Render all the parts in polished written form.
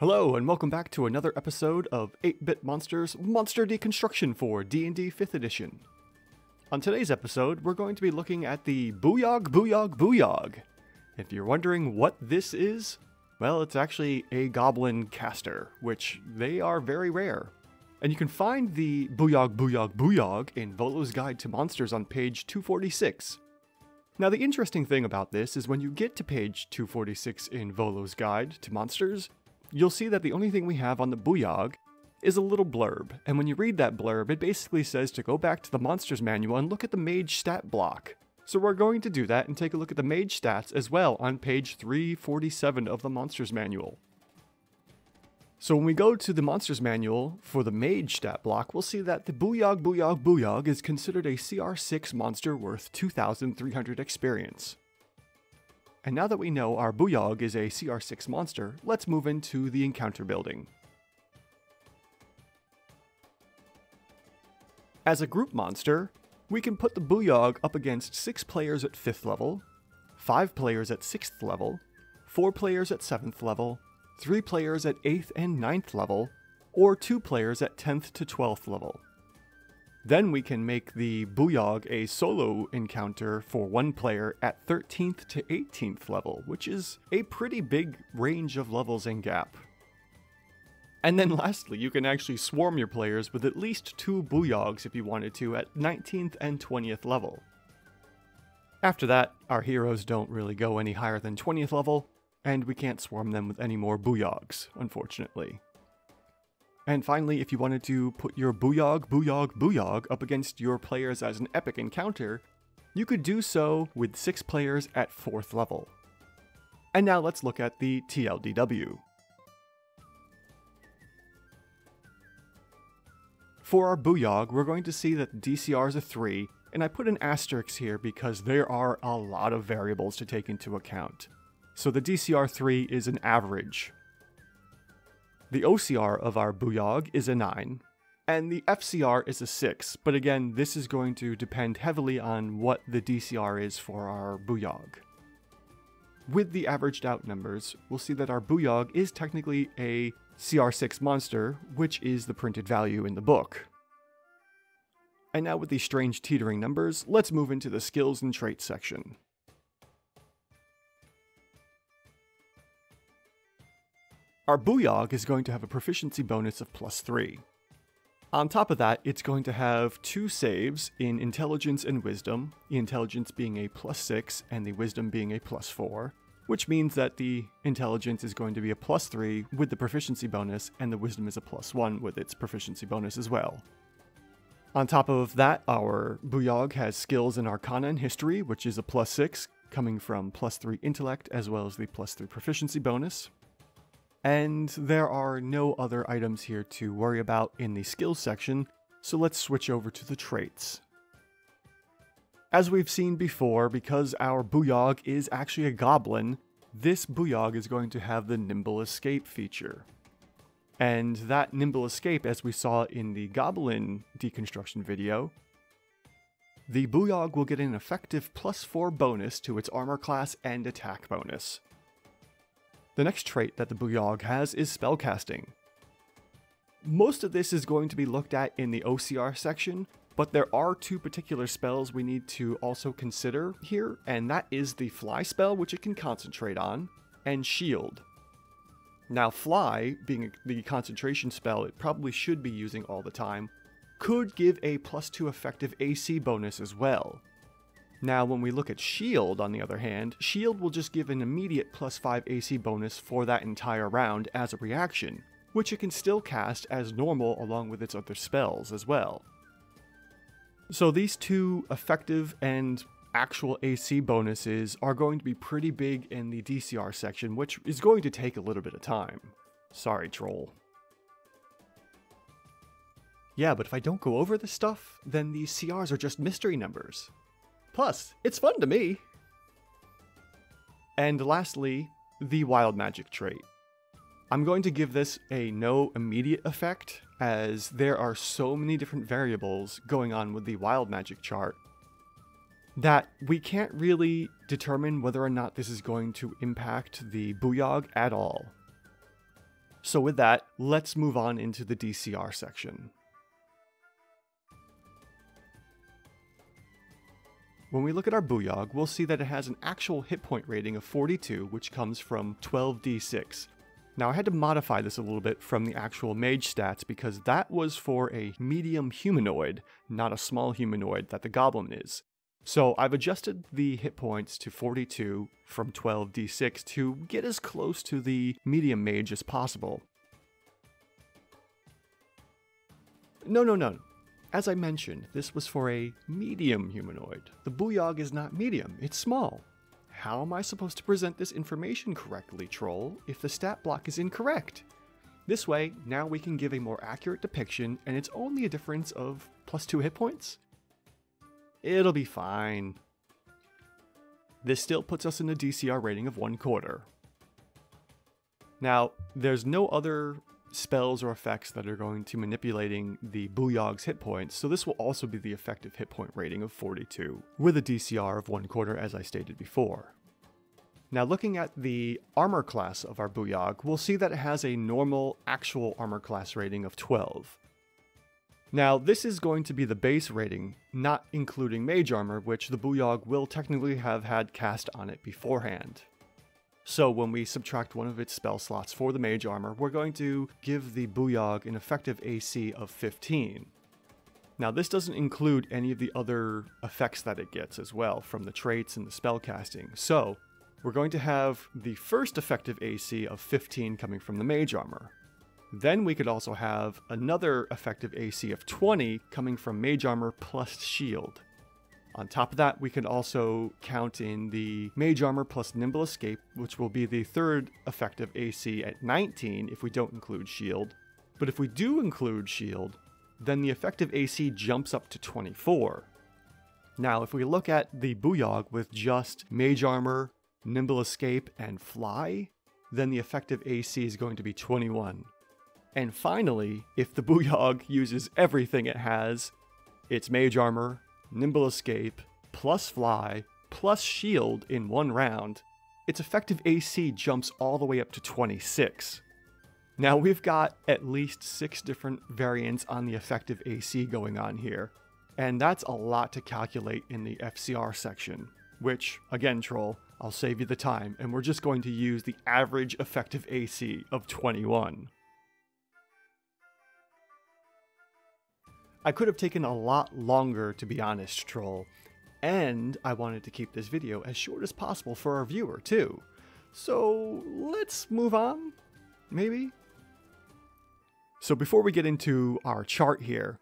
Hello and welcome back to another episode of 8-Bit Monsters Monster Deconstruction for D&D 5th Edition. On today's episode, we're going to be looking at the Booyahg Booyahg Booyahg. If you're wondering what this is, well, it's actually a Goblin caster, which they are very rare. And you can find the Booyahg Booyahg Booyahg in Volo's Guide to Monsters on page 246. Now the interesting thing about this is when you get to page 246 in Volo's Guide to Monsters, you'll see that the only thing we have on the Booyahg is a little blurb, and when you read that blurb, it basically says to go back to the Monsters Manual and look at the mage stat block. So we're going to do that and take a look at the mage stats as well on page 347 of the Monsters Manual. So when we go to the Monsters Manual for the mage stat block, we'll see that the Booyahg Booyahg Booyahg is considered a CR6 monster worth 2,300 experience. And now that we know our Booyahg is a CR6 monster, let's move into the encounter building. As a group monster, we can put the Booyahg up against 6 players at 5th level, 5 players at 6th level, 4 players at 7th level, 3 players at 8th and 9th level, or 2 players at 10th to 12th level. Then we can make the Booyahg a solo encounter for 1 player at 13th to 18th level, which is a pretty big range of levels and gap. And then lastly, you can actually swarm your players with at least 2 Booyahgs if you wanted to at 19th and 20th level. After that, our heroes don't really go any higher than 20th level, and we can't swarm them with any more Booyahgs, unfortunately. And finally, if you wanted to put your Booyahg Booyahg Booyahg up against your players as an epic encounter, you could do so with 6 players at 4th level. And now let's look at the TLDW. For our Booyahg, we're going to see that the DCR is a 3, and I put an asterisk here because there are a lot of variables to take into account. So the DCR 3 is an average. The OCR of our Booyahg is a 9, and the FCR is a 6, but again, this is going to depend heavily on what the DCR is for our Booyahg. With the averaged out numbers, we'll see that our Booyahg is technically a CR6 monster, which is the printed value in the book. And now with these strange teetering numbers, let's move into the skills and traits section. Our Booyahg is going to have a proficiency bonus of +3. On top of that, it's going to have 2 saves in Intelligence and Wisdom, the Intelligence being a +6 and the Wisdom being a +4, which means that the Intelligence is going to be a +3 with the proficiency bonus, and the Wisdom is a +1 with its proficiency bonus as well. On top of that, our Booyahg has skills in Arcana and History, which is a +6, coming from +3 Intellect as well as the +3 proficiency bonus. And there are no other items here to worry about in the skills section, so let's switch over to the traits. As we've seen before, because our Booyahg is actually a Goblin, this Booyahg is going to have the nimble escape feature. And that nimble escape, as we saw in the Goblin deconstruction video, the Booyahg will get an effective +4 bonus to its armor class and attack bonus. The next trait that the Booyahg has is spellcasting. Most of this is going to be looked at in the OCR section, but there are 2 particular spells we need to also consider here, and that is the Fly spell, which it can concentrate on, and Shield. Now Fly, being the concentration spell it probably should be using all the time, could give a +2 effective AC bonus as well. Now, when we look at Shield, on the other hand, Shield will just give an immediate +5 AC bonus for that entire round as a reaction, which it can still cast as normal along with its other spells as well. So these 2 effective and actual AC bonuses are going to be pretty big in the DCR section, which is going to take a little bit of time. Sorry, troll. Yeah, but if I don't go over this stuff, then these CRs are just mystery numbers. Plus, it's fun to me! And lastly, the Wild Magic trait. I'm going to give this a no immediate effect, as there are so many different variables going on with the Wild Magic chart that we can't really determine whether or not this is going to impact the Booyahg at all. So with that, let's move on into the DCR section. When we look at our Booyahg, we'll see that it has an actual hit point rating of 42, which comes from 12d6. Now I had to modify this a little bit from the actual mage stats because that was for a medium humanoid, not a small humanoid that the Goblin is. So I've adjusted the hit points to 42 from 12d6 to get as close to the medium mage as possible. No. As I mentioned, this was for a medium humanoid. The Booyahg is not medium, it's small. How am I supposed to present this information correctly, Troll, if the stat block is incorrect? This way, now we can give a more accurate depiction, and it's only a difference of +2 hit points? It'll be fine. This still puts us in a DCR rating of 1/4. Now, there's no other spells or effects that are going to manipulating the Booyahg's hit points, so this will also be the effective hit point rating of 42, with a DCR of 1/4 as I stated before. Now looking at the armor class of our Booyahg, we'll see that it has a normal actual armor class rating of 12. Now this is going to be the base rating, not including mage armor, which the Booyahg will technically have had cast on it beforehand. So when we subtract one of its spell slots for the mage armor, we're going to give the Booyahg an effective AC of 15. Now this doesn't include any of the other effects that it gets as well from the traits and the spell casting. So we're going to have the first effective AC of 15 coming from the mage armor. Then we could also have another effective AC of 20 coming from mage armor plus shield. On top of that, we can also count in the mage armor plus nimble escape, which will be the third effective AC at 19 if we don't include shield. But if we do include shield, then the effective AC jumps up to 24. Now, if we look at the Booyahg with just mage armor, nimble escape, and fly, then the effective AC is going to be 21. And finally, if the Booyahg uses everything it has, its mage armor, nimble escape, plus fly, plus shield in one round, its effective AC jumps all the way up to 26. Now we've got at least 6 different variants on the effective AC going on here, and that's a lot to calculate in the FCR section, which, again Troll, I'll save you the time, and we're just going to use the average effective AC of 21. I could have taken a lot longer, to be honest, Troll, and I wanted to keep this video as short as possible for our viewer, too. So let's move on, maybe? So before we get into our chart here,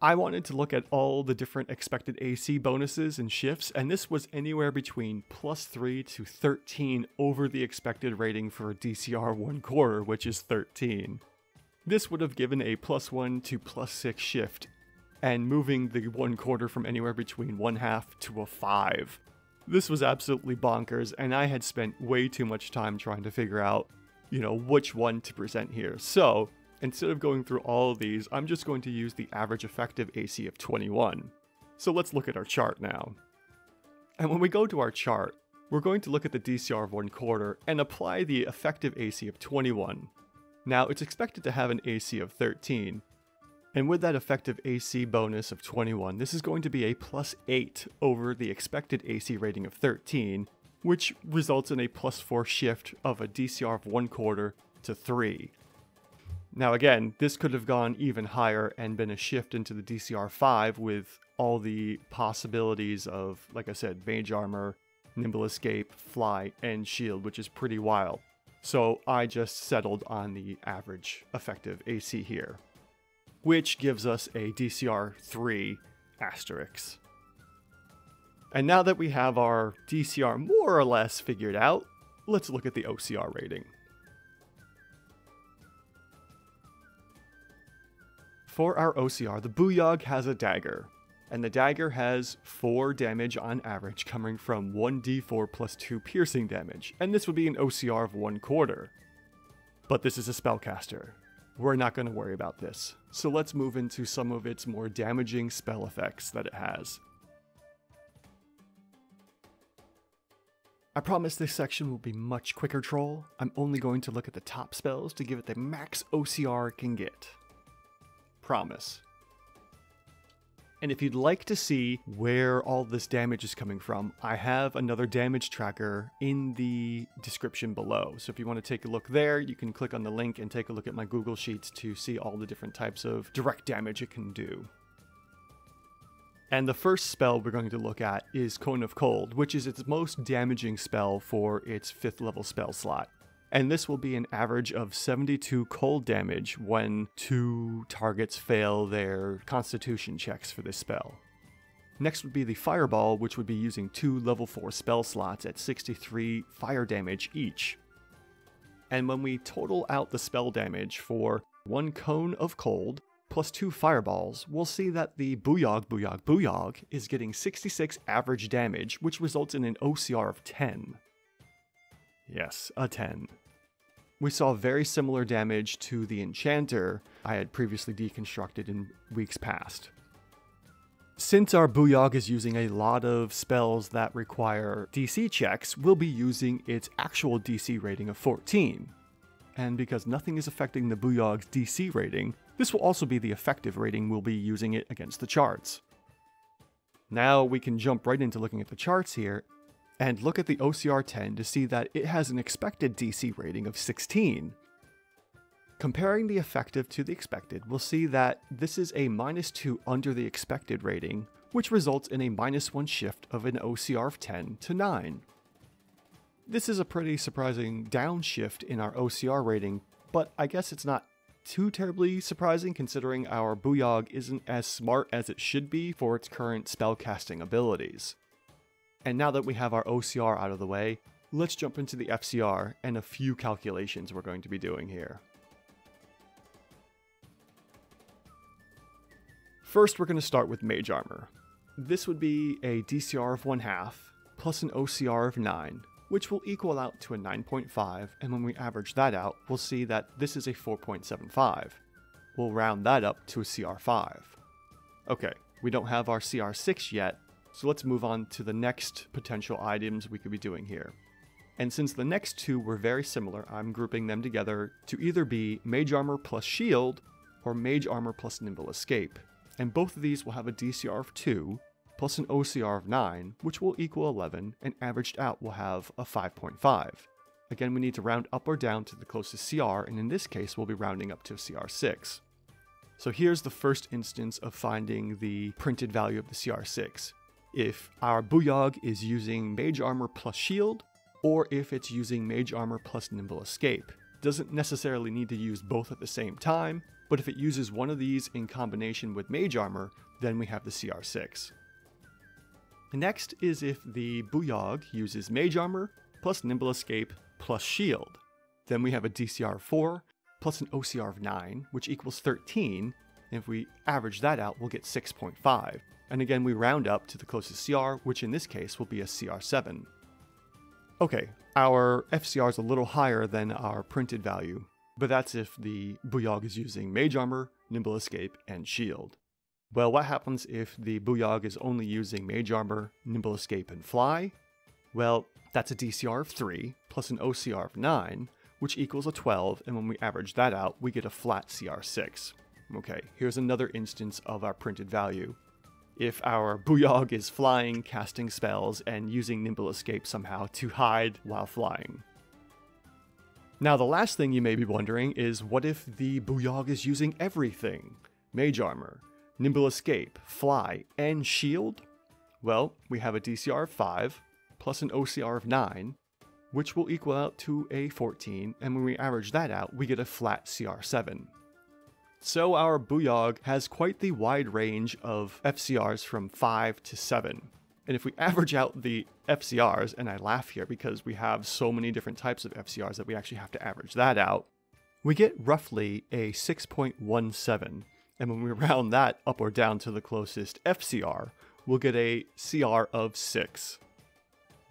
I wanted to look at all the different expected AC bonuses and shifts, and this was anywhere between +3 to 13 over the expected rating for a DCR 1/4, which is 13. This would have given a +1 to +6 shift, and moving the 1/4 from anywhere between 1/2 to a 5. This was absolutely bonkers, and I had spent way too much time trying to figure out, which one to present here. So, instead of going through all of these, I'm just going to use the average effective AC of 21. So let's look at our chart now. And when we go to our chart, we're going to look at the DCR of 1/4 and apply the effective AC of 21. Now, it's expected to have an AC of 13, and with that effective AC bonus of 21, this is going to be a +8 over the expected AC rating of 13, which results in a +4 shift of a DCR of 1/4 to 3. Now again, this could have gone even higher and been a shift into the DCR 5 with all the possibilities of, like I said, mage armor, nimble escape, fly, and shield, which is pretty wild. So I just settled on the average effective AC here, which gives us a DCR 3 asterisk. And now that we have our DCR more or less figured out, let's look at the OCR rating. For our OCR, the Booyahg has a dagger, and the dagger has 4 damage on average coming from 1d4 plus 2 piercing damage, and this would be an OCR of 1/4. But this is a spellcaster. We're not going to worry about this, so let's move into some of its more damaging spell effects that it has. I promise this section will be much quicker, troll. I'm only going to look at the top spells to give it the max OCR it can get. Promise. And if you'd like to see where all this damage is coming from, I have another damage tracker in the description below. So if you want to take a look there, you can click on the link and take a look at my Google Sheets to see all the different types of direct damage it can do. And the first spell we're going to look at is Cone of Cold, which is its most damaging spell for its 5th level spell slot. And this will be an average of 72 cold damage when 2 targets fail their constitution checks for this spell. Next would be the Fireball, which would be using 2 level 4 spell slots at 63 fire damage each. And when we total out the spell damage for 1 Cone of Cold, plus 2 fireballs, we'll see that the Booyahg Booyahg Booyahg is getting 66 average damage, which results in an OCR of 10. Yes, a 10. We saw very similar damage to the Enchanter I had previously deconstructed in weeks past. Since our Booyahg is using a lot of spells that require DC checks, we'll be using its actual DC rating of 14. And because nothing is affecting the Booyahg's DC rating, this will also be the effective rating we'll be using it against the charts. Now we can jump right into looking at the charts here, and look at the OCR 10 to see that it has an expected DC rating of 16. Comparing the effective to the expected, we'll see that this is a -2 under the expected rating, which results in a -1 shift of an OCR of 10 to 9. This is a pretty surprising downshift in our OCR rating, but I guess it's not too terribly surprising considering our Booyahg isn't as smart as it should be for its current spellcasting abilities. And now that we have our OCR out of the way, let's jump into the FCR and a few calculations we're going to be doing here. First, we're going to start with Mage Armor. This would be a DCR of 1/2 plus an OCR of 9, which will equal out to a 9.5, and when we average that out, we'll see that this is a 4.75. We'll round that up to a CR5. Okay, we don't have our CR6 yet, so let's move on to the next potential items we could be doing here. And since the next two were very similar, I'm grouping them together to either be Mage Armor plus Shield, or Mage Armor plus Nimble Escape. And both of these will have a DCR of 2, plus an OCR of 9, which will equal 11, and averaged out will have a 5.5. Again, we need to round up or down to the closest CR, and in this case, we'll be rounding up to a CR6. So here's the first instance of finding the printed value of the CR6. If our Booyahg is using Mage Armor plus Shield, or if it's using Mage Armor plus Nimble Escape. Doesn't necessarily need to use both at the same time, but if it uses one of these in combination with Mage Armor, then we have the CR6. Next is if the Booyahg uses Mage Armor plus Nimble Escape plus Shield. Then we have a DCR of 4 plus an OCR of 9, which equals 13, and if we average that out, we'll get 6.5. And again, we round up to the closest CR, which in this case will be a CR7. Okay, our FCR is a little higher than our printed value, but that's if the Booyahg is using Mage Armor, Nimble Escape, and Shield. Well, what happens if the Booyahg is only using Mage Armor, Nimble Escape, and Fly? Well, that's a DCR of 3 plus an OCR of 9, which equals a 12, and when we average that out, we get a flat CR6. Okay, here's another instance of our printed value. If our Booyahg is flying, casting spells, and using Nimble Escape somehow to hide while flying. Now the last thing you may be wondering is what if the Booyahg is using everything? Mage Armor, Nimble Escape, Fly, and Shield? Well, we have a DCR of 5 plus an OCR of 9, which will equal out to a 14, and when we average that out, we get a flat CR7. So our Booyahg has quite the wide range of FCRs from 5 to 7. And if we average out the FCRs, and I laugh here because we have so many different types of FCRs that we actually have to average that out, we get roughly a 6.17. And when we round that up or down to the closest FCR, we'll get a CR of 6.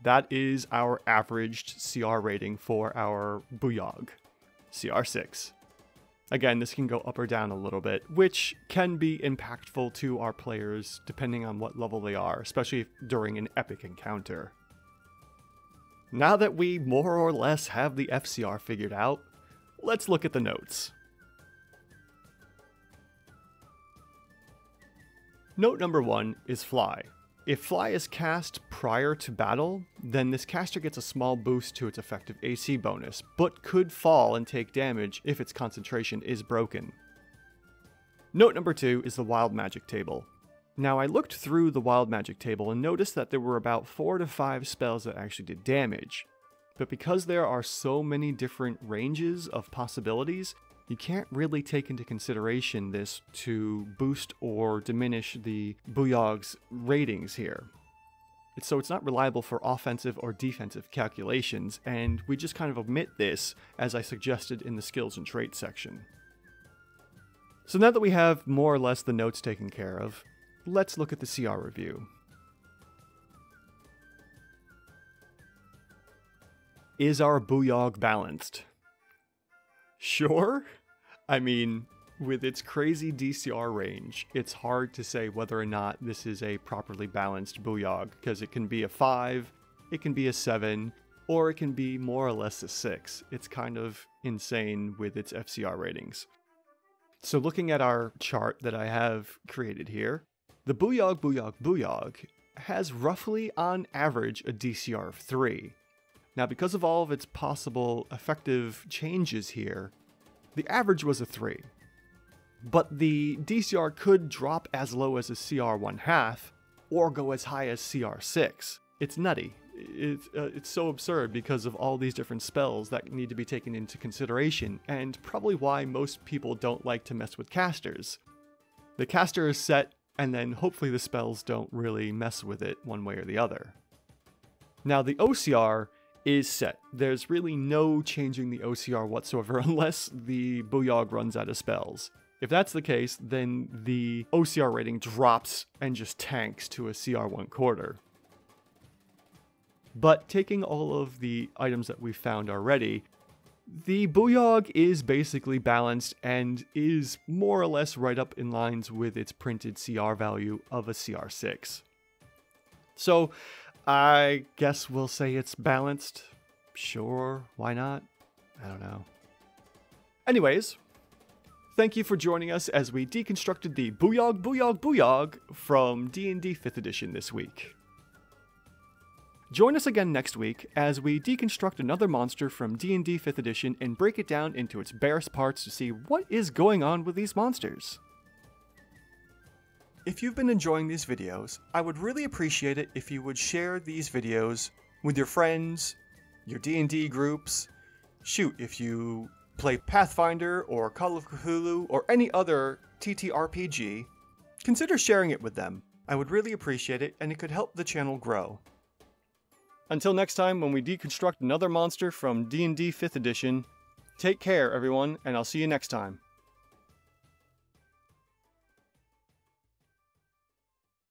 That is our averaged CR rating for our Booyahg, CR6. Again, this can go up or down a little bit, which can be impactful to our players depending on what level they are, especially during an epic encounter. Now that we more or less have the FCR figured out, let's look at the notes. Note number 1 is Fly. If Fly is cast prior to battle, then this caster gets a small boost to its effective AC bonus, but could fall and take damage if its concentration is broken. Note number 2 is the Wild Magic table. Now I looked through the Wild Magic table and noticed that there were about 4 to 5 spells that actually did damage. But because there are so many different ranges of possibilities, you can't really take into consideration this to boost or diminish the Booyagh's ratings here. So it's not reliable for offensive or defensive calculations, and we just kind of omit this as I suggested in the skills and traits section. So now that we have more or less the notes taken care of, let's look at the CR review. Is our Booyahg balanced? Sure? I mean, with its crazy DCR range, it's hard to say whether or not this is a properly balanced Booyahg, because it can be a 5, it can be a 7, or it can be more or less a 6. It's kind of insane with its FCR ratings. So looking at our chart that I have created here, the Booyahg Booyahg Booyahg has roughly on average a DCR of 3. Now because of all of its possible effective changes here, the average was a 3. But the DCR could drop as low as a CR 1/2 or go as high as CR 6. It's nutty. It's so absurd because of all these different spells that need to be taken into consideration, and probably why most people don't like to mess with casters. The caster is set, and then hopefully the spells don't really mess with it one way or the other. Now the OCR is set. There's really no changing the OCR whatsoever unless the Booyahg runs out of spells. If that's the case, then the OCR rating drops and just tanks to a CR 1/4. But taking all of the items that we've found already, the Booyahg is basically balanced and is more or less right up in lines with its printed CR value of a CR 6. So I guess we'll say it's balanced. Sure, why not? I don't know. Anyways, thank you for joining us as we deconstructed the Booyahg Booyahg Booyahg from D&D 5th edition this week. Join us again next week as we deconstruct another monster from D&D 5th edition and break it down into its barest parts to see what is going on with these monsters. If you've been enjoying these videos, I would really appreciate it if you would share these videos with your friends, your D&D groups. Shoot, if you play Pathfinder or Call of Cthulhu or any other TTRPG, consider sharing it with them. I would really appreciate it, and it could help the channel grow. Until next time when we deconstruct another monster from D&D 5th edition, take care everyone, and I'll see you next time.